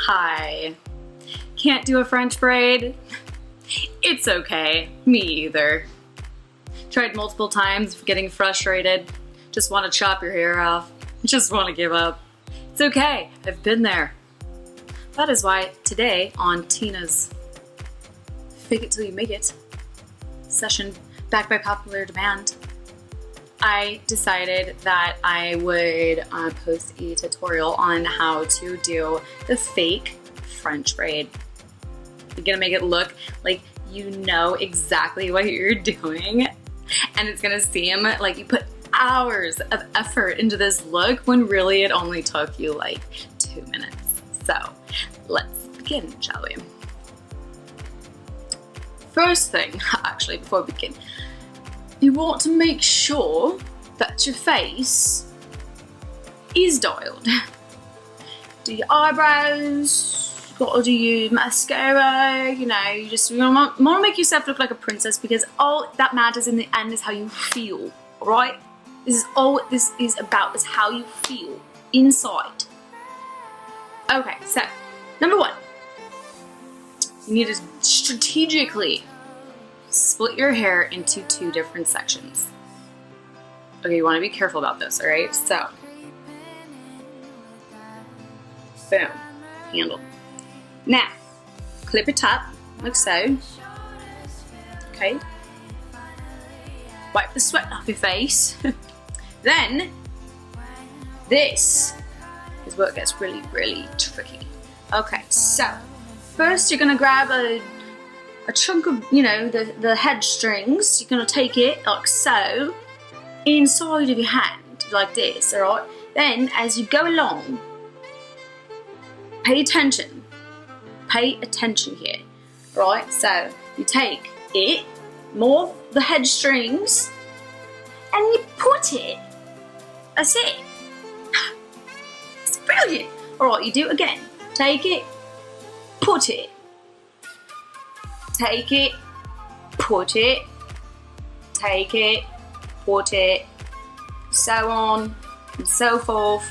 Hi. Can't do a French braid? It's okay, me either. Tried multiple times, getting frustrated. Just want to chop your hair off. Just want to give up. It's okay, I've been there. That is why today on Tina's Fake It Till You Make It session, backed by popular demand, I decided that I would post a tutorial on how to do the fake French braid. You're gonna make it look like you know exactly what you're doing, and it's gonna seem like you put hours of effort into this look when really it only took you like 2 minutes. So let's begin, shall we? First thing, actually, before we begin, you want to make sure that your face is dialed. Do your eyebrows, gotta do your mascara, you know, you want to make yourself look like a princess, because all that matters in the end is how you feel, alright? This is all what this is about, is how you feel inside. Okay, so, number one, you need to strategically split your hair into 2 different sections. Okay, you want to be careful about this, alright? So, boom, handle. Now, clip it up, like so. Okay. Wipe the sweat off your face. Then, this is where it gets really, really tricky. Okay, so, first you're gonna grab a chunk of, you know, the head strings. You're gonna take it like so, inside of your hand, like this, alright? Then, as you go along, pay attention. Pay attention here, right? So, you take it, more the head strings, and you put it. That's it. It's brilliant. Alright, you do it again. Take it, put it. Take it, put it. Take it, put it. So on and so forth.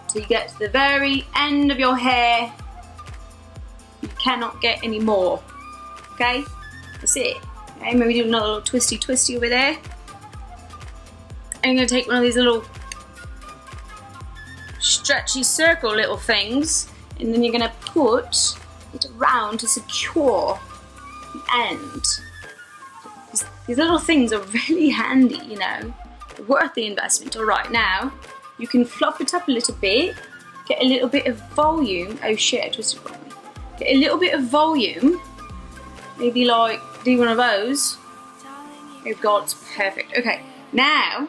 Till you get to the very end of your hair. You cannot get any more. Okay? That's it. Okay, maybe do another little twisty over there. And you're gonna take one of these little stretchy circle little things, and then you're gonna put it around to secure the end. These little things are really handy, you know, worth the investment. Alright, now you can fluff it up a little bit, get a little bit of volume. Oh shit, I twisted wrong. Get a little bit of volume, maybe like do one of those. Oh god, it's perfect. Okay, now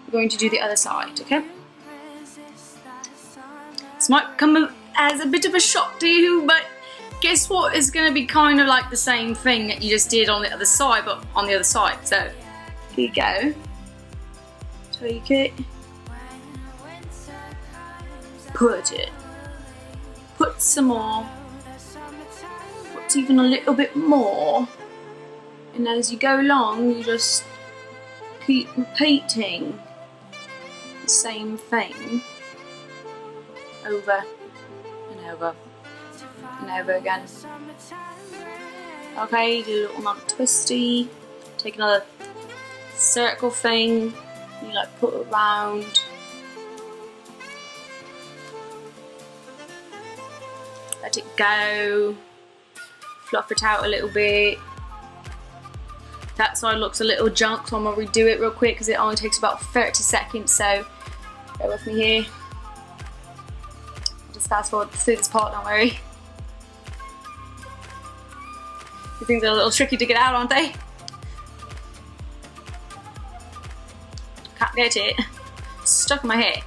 we're going to do the other side, okay? This might come as a bit of a shock to you, but guess what? It's going to be kind of like the same thing that you just did on the other side, but on the other side. So, here you go. Take it. Put it. Put some more. Put even a little bit more. And as you go along, you just keep repeating the same thing over and over and over again. Okay, do a little another twisty. Take another circle thing. You like put it around. Let it go. Fluff it out a little bit. That side looks a little junk, so I'm going to redo it real quick because it only takes about 30 seconds, so bear with me here. I'll just fast forward through this part, don't worry. These things are a little tricky to get out, aren't they? Can't get it. It's stuck in my hair.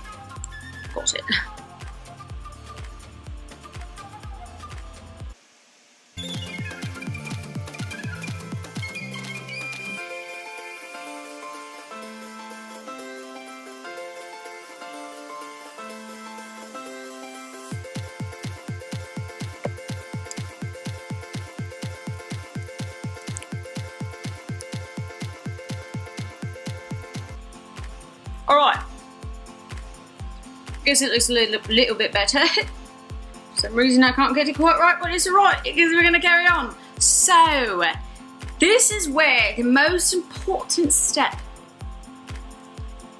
Got it. Alright, Guess it looks a little bit better. For some reason I can't get it quite right, but it's alright because we're gonna carry on. So, this is where the most important step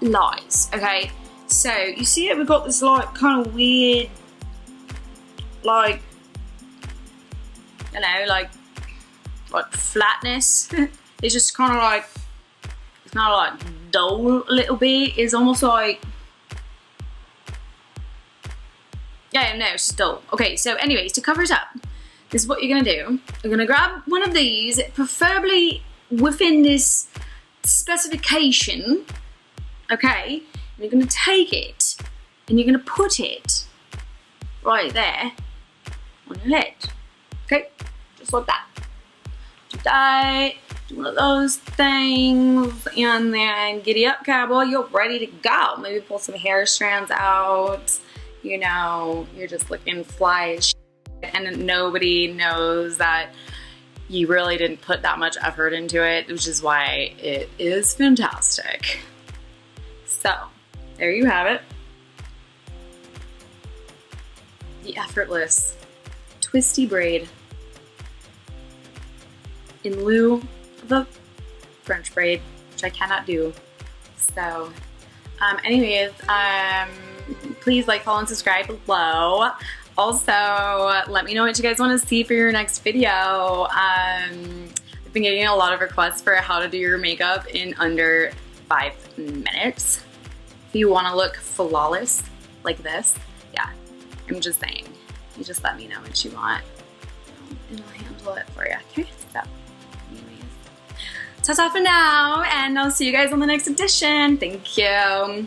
lies, okay? So, you see it, we've got this like kind of weird, like, you know, like flatness. It's just kind of like, it's not like dull a little bit. It's almost like, yeah, no, it's just dull. Okay, so anyways, to cover it up, this is what you're gonna do. You're gonna grab one of these, preferably within this specification, okay? And you're gonna take it and you're gonna put it right there on your head, okay? Just like that. Do that, do one of those things, and then giddy up, cowboy, you're ready to go. Maybe pull some hair strands out, you know, you're just looking fly as shit, and nobody knows that you really didn't put that much effort into it, which is why it is fantastic. So, there you have it. The effortless twisty braid in lieu of a French braid, which I cannot do. So, anyways, please like, follow, and subscribe below. Also, let me know what you guys want to see for your next video. I've been getting a lot of requests for how to do your makeup in under 5 minutes. If you want to look flawless like this, yeah, I'm just saying. You just let me know what you want, and I'll handle it for you, okay? So, anyways, ta-ta for now, and I'll see you guys on the next edition. Thank you.